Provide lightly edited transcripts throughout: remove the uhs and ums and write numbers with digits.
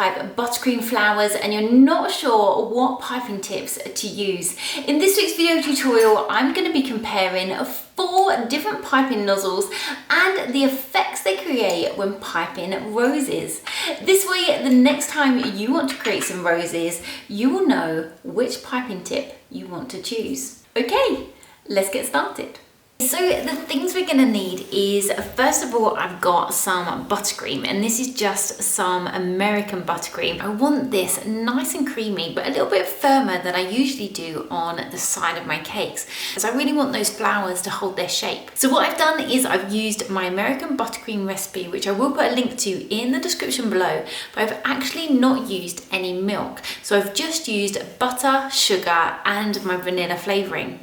pipe buttercream flowers and you're not sure what piping tips to use. In this week's video tutorial, I'm going to be comparing 4 different piping nozzles and the effects they create when piping roses. This way, the next time you want to create some roses, you will know which piping tip you want to choose. Okay, let's get started. So the things we're going to need is, first of all, I've got some buttercream, and this is just some American buttercream. I want this nice and creamy, but a little bit firmer than I usually do on the side of my cakes, because I really want those flowers to hold their shape. So what I've done is I've used my American buttercream recipe, which I will put a link to in the description below, but I've actually not used any milk. So I've just used butter, sugar, and my vanilla flavoring.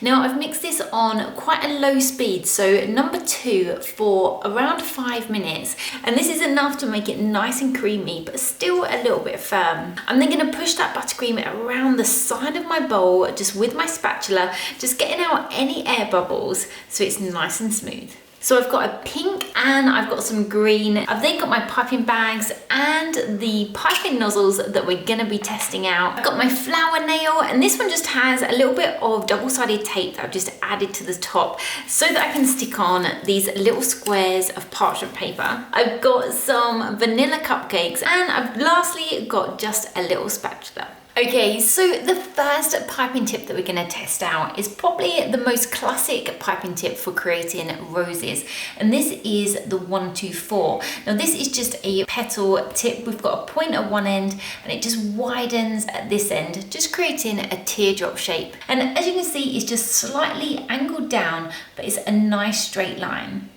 Now I've mixed this on quite a low speed, so number 2 for around 5 minutes, and this is enough to make it nice and creamy but still a little bit firm. I'm then going to push that buttercream around the side of my bowl just with my spatula, just getting out any air bubbles so it's nice and smooth. So I've got a pink and I've got some green. I've then got my piping bags and the piping nozzles that we're gonna be testing out. I've got my flower nail, and this one just has a little bit of double-sided tape that I've just added to the top so that I can stick on these little squares of parchment paper. I've got some vanilla cupcakes, and I've lastly got just a little spatula. Okay, so the first piping tip that we're going to test out is probably the most classic piping tip for creating roses, and this is the 1-2-4. Now this is just a petal tip. We've got a point at one end and it just widens at this end, just creating a teardrop shape. And as you can see, it's just slightly angled down, but it's a nice straight line.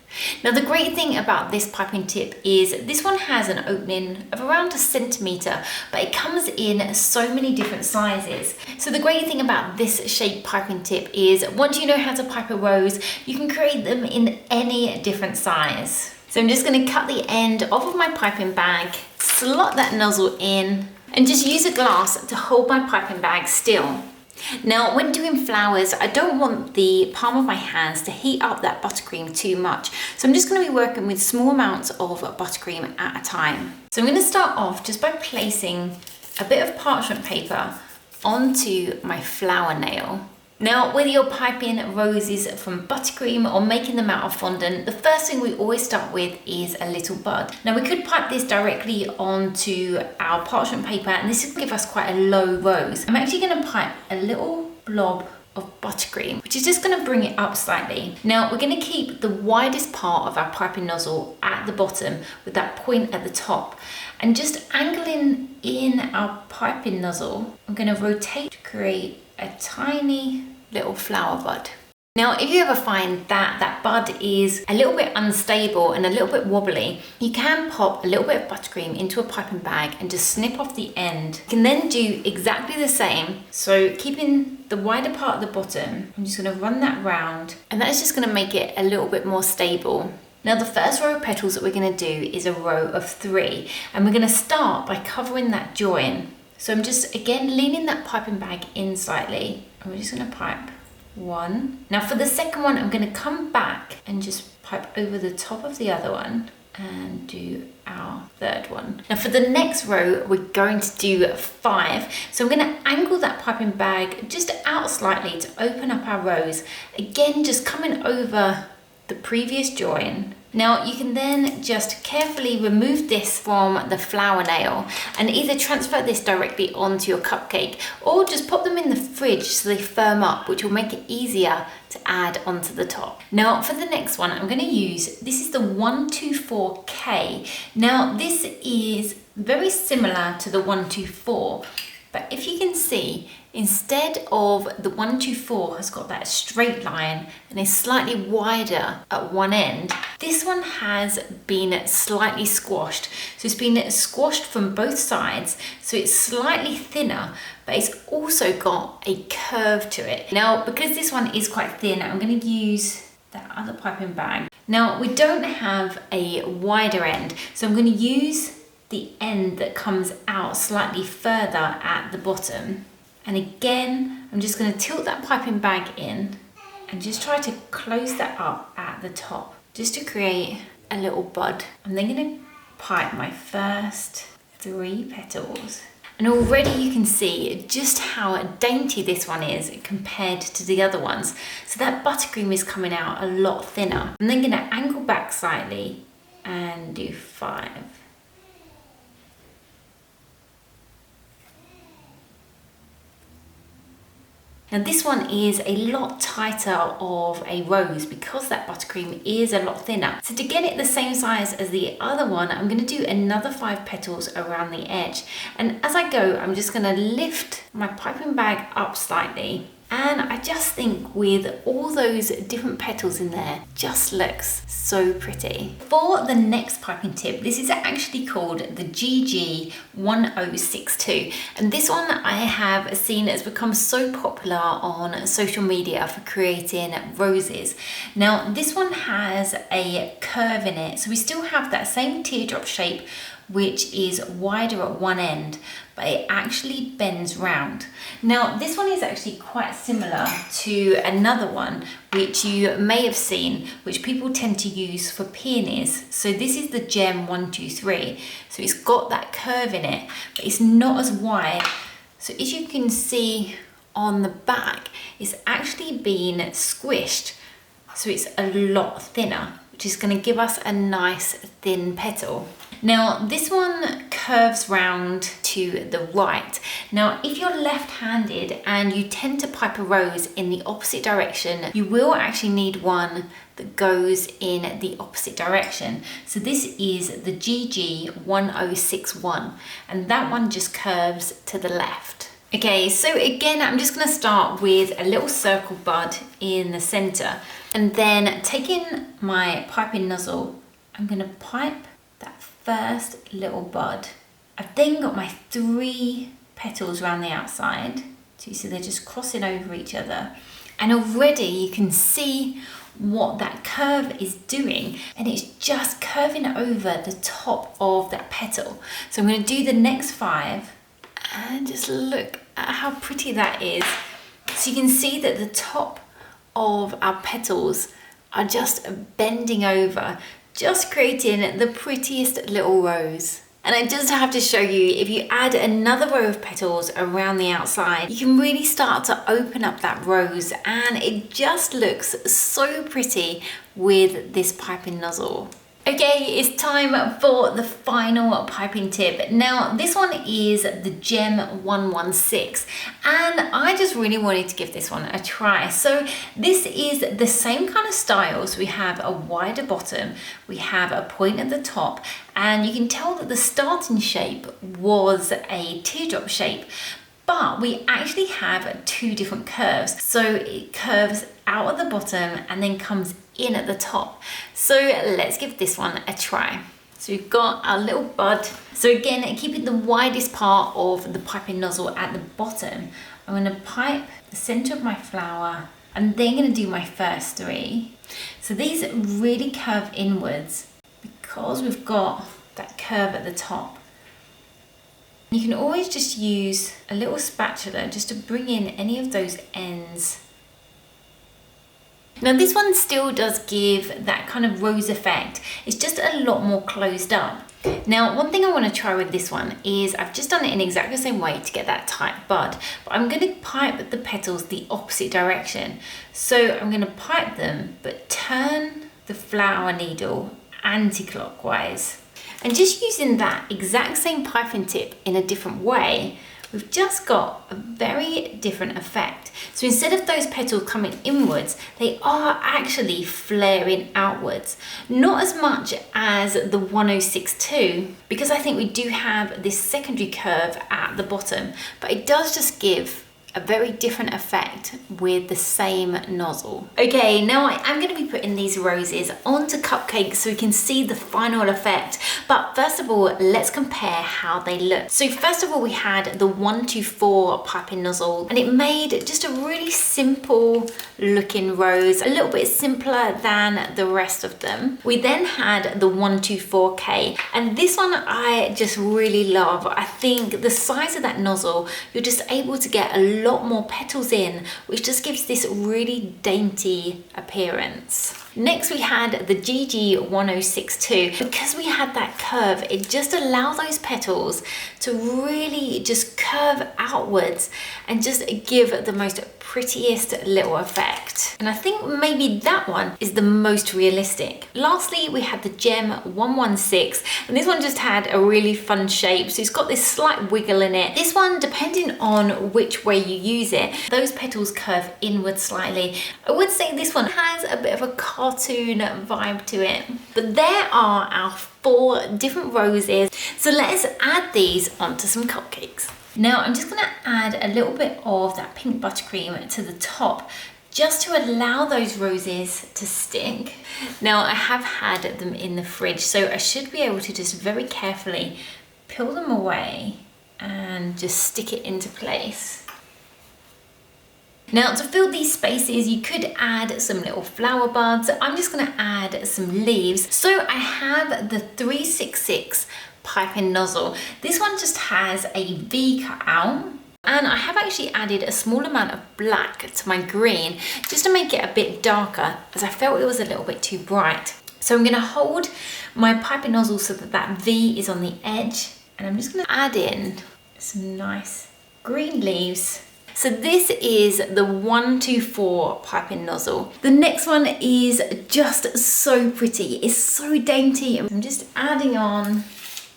Now the great thing about this piping tip is this one has an opening of around 1 centimetre, but it comes in so many different sizes. So the great thing about this shape piping tip is once you know how to pipe a rose, you can create them in any different size. So I'm just going to cut the end off of my piping bag, slot that nozzle in, and just use a glass to hold my piping bag still. Now, when doing flowers, I don't want the palm of my hands to heat up that buttercream too much. So I'm just going to be working with small amounts of buttercream at a time. So I'm going to start off just by placing a bit of parchment paper onto my flower nail. Now, whether you're piping roses from buttercream or making them out of fondant, the first thing we always start with is a little bud. Now, we could pipe this directly onto our parchment paper, and this will give us quite a low rose. I'm actually going to pipe a little blob of buttercream, which is just going to bring it up slightly. Now, we're going to keep the widest part of our piping nozzle at the bottom with that point at the top. And just angling in our piping nozzle, I'm going to rotate to create a tiny little flower bud. Now, if you ever find that that bud is a little bit unstable and a little bit wobbly, you can pop a little bit of buttercream into a piping bag and just snip off the end. You can then do exactly the same. So keeping the wider part at the bottom, I'm just going to run that round, and that's just going to make it a little bit more stable. Now the first row of petals that we're going to do is a row of 3, and we're going to start by covering that join. So I'm just, again, leaning that piping bag in slightly, and we're just going to pipe 1. Now for the second one, I'm going to come back and just pipe over the top of the other one and do our third one. Now for the next row, we're going to do 5. So I'm going to angle that piping bag just out slightly to open up our rows. Again, just coming over the previous join. Now you can then just carefully remove this from the flower nail and either transfer this directly onto your cupcake or just pop them in the fridge so they firm up, which will make it easier to add onto the top. Now for the next one, I'm going to use, this is the 1-2-4K. Now this is very similar to the 1-2-4, but if you can see, instead of the 1-2-4 has got that straight line and is slightly wider at one end, this one has been slightly squashed. So it's been squashed from both sides, so it's slightly thinner, but it's also got a curve to it. Now, because this one is quite thin, I'm going to use that other piping bag. Now, we don't have a wider end, so I'm going to use the end that comes out slightly further at the bottom. And again, I'm just going to tilt that piping bag in and just try to close that up at the top, just to create a little bud. I'm then going to pipe my first 3 petals. And already you can see just how dainty this one is compared to the other ones. So that buttercream is coming out a lot thinner. I'm then gonna angle back slightly and do 5. Now this one is a lot tighter of a rose because that buttercream is a lot thinner. So to get it the same size as the other one, I'm going to do another 5 petals around the edge. And as I go, I'm just going to lift my piping bag up slightly. And I just think with all those different petals in there, just looks so pretty. For the next piping tip, this is actually called the GG1062. And this one I have seen has become so popular on social media for creating roses. Now this one has a curve in it. So we still have that same teardrop shape, which is wider at one end, but it actually bends round. Now this one is actually quite similar to another one which you may have seen, which people tend to use for peonies. So this is the Gem 123. So it's got that curve in it, but it's not as wide. So as you can see on the back, it's actually been squished. So it's a lot thinner, which is going to give us a nice thin petal. Now this one curves round to the right. Now if you're left-handed and you tend to pipe a rose in the opposite direction, you will actually need one that goes in the opposite direction. So this is the GG1061 and that one just curves to the left. Okay, so again, I'm just going to start with a little circle bud in the center, and then taking my piping nozzle, I'm going to pipe that first little bud. I've then got my 3 petals around the outside. So you see they're just crossing over each other. And already you can see what that curve is doing, and it's just curving over the top of that petal. So I'm going to do the next 5. And just look at how pretty that is. So you can see that the top of our petals are just bending over, just creating the prettiest little rose. And I just have to show you, if you add another row of petals around the outside, you can really start to open up that rose, and it just looks so pretty with this piping nozzle. Okay, it's time for the final piping tip. Now, this one is the Gem 116, and I just really wanted to give this one a try. So this is the same kind of style. So we have a wider bottom, we have a point at the top, and you can tell that the starting shape was a teardrop shape, but we actually have 2 different curves. So it curves out at the bottom and then comes in at the top. So let's give this one a try. So we've got our little bud. So again, keeping the widest part of the piping nozzle at the bottom, I'm going to pipe the center of my flower. I'm then going to do my first 3. So these really curve inwards because we've got that curve at the top. You can always just use a little spatula just to bring in any of those ends. Now this one still does give that kind of rose effect. It's just a lot more closed up. Now one thing I want to try with this one is I've just done it in exactly the same way to get that tight bud, but I'm going to pipe the petals the opposite direction. So I'm going to pipe them but turn the flower needle anti-clockwise. And just using that exact same piping tip in a different way, we've just got a very different effect. So instead of those petals coming inwards, they are actually flaring outwards. Not as much as the 1062, because I think we do have this secondary curve at the bottom, but it does just give a very different effect with the same nozzle. Okay, now I am going to be putting these roses onto Cupcake so we can see the final effect. But first of all, let's compare how they look. So first of all, we had the 124 piping nozzle, and it made just a really simple looking rose, a little bit simpler than the rest of them. We then had the 124K, and this one I just really love. I think the size of that nozzle, you're just able to get a lot more petals in, which just gives this really dainty appearance. Next we had the GG1062. Because we had that curve, it just allowed those petals to really just curve outwards and just give the most prettiest little effect. And I think maybe that one is the most realistic. Lastly, we had the Gem 116, and this one just had a really fun shape. So it's got this slight wiggle in it. This one, depending on which way you use it, those petals curve inward slightly. I would say this one has a bit of a cartoon vibe to it. But there are our 4 different roses. So let's add these onto some cupcakes. Now I'm just going to add a little bit of that pink buttercream to the top, just to allow those roses to stick. Now I have had them in the fridge, so I should be able to just very carefully peel them away and just stick it into place. Now to fill these spaces, you could add some little flower buds. I'm just going to add some leaves. So I have the 366 piping nozzle. This one just has a V cut out, and I have actually added a small amount of black to my green just to make it a bit darker, as I felt it was a little bit too bright. So I'm going to hold my piping nozzle so that that V is on the edge, and I'm just going to add in some nice green leaves. So this is the 124 piping nozzle. The next one is just so pretty. It's so dainty. I'm just adding on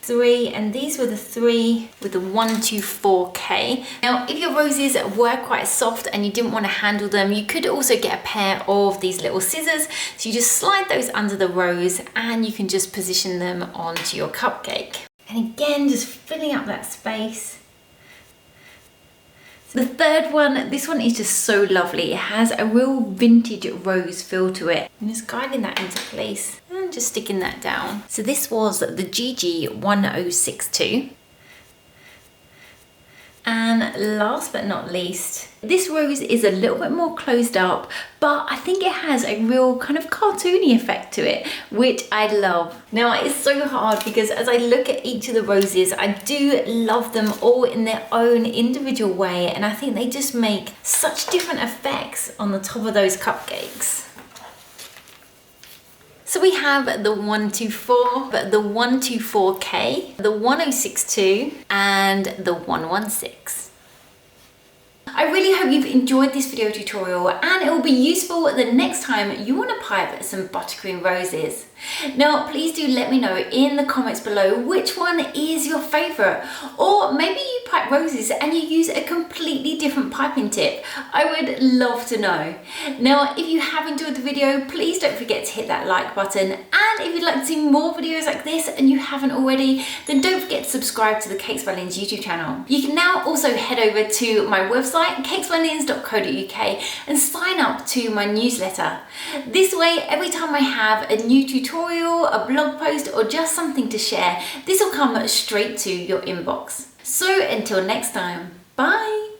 3, and these were the 3 with the 124K. Now, if your roses were quite soft and you didn't want to handle them, you could also get a pair of these little scissors. So you just slide those under the rose and you can just position them onto your cupcake. And again, just filling up that space. The third one, this one is just so lovely. It has a real vintage rose feel to it. I'm just guiding that into place and just sticking that down. So this was the GG1062. And last but not least, this rose is a little bit more closed up, but I think it has a real kind of cartoony effect to it, which I love. Now it's so hard because as I look at each of the roses, I do love them all in their own individual way, and I think they just make such different effects on the top of those cupcakes. So we have the 124, the 124K, the 1062, and the 116. I really hope you've enjoyed this video tutorial, and it will be useful the next time you want to pipe some buttercream roses. Now please do let me know in the comments below which one is your favourite, or maybe you pipe roses and you use a completely different piping tip. I would love to know. Now if you have enjoyed the video, please don't forget to hit that like button, and if you'd like to see more videos like this and you haven't already, then don't forget to subscribe to the Cakes by Linz YouTube channel. You can now also head over to my website cakesbylinz.co.uk and sign up to my newsletter. This way, every time I have a new tutorial, a blog post, or just something to share, this will come straight to your inbox. So until next time, bye!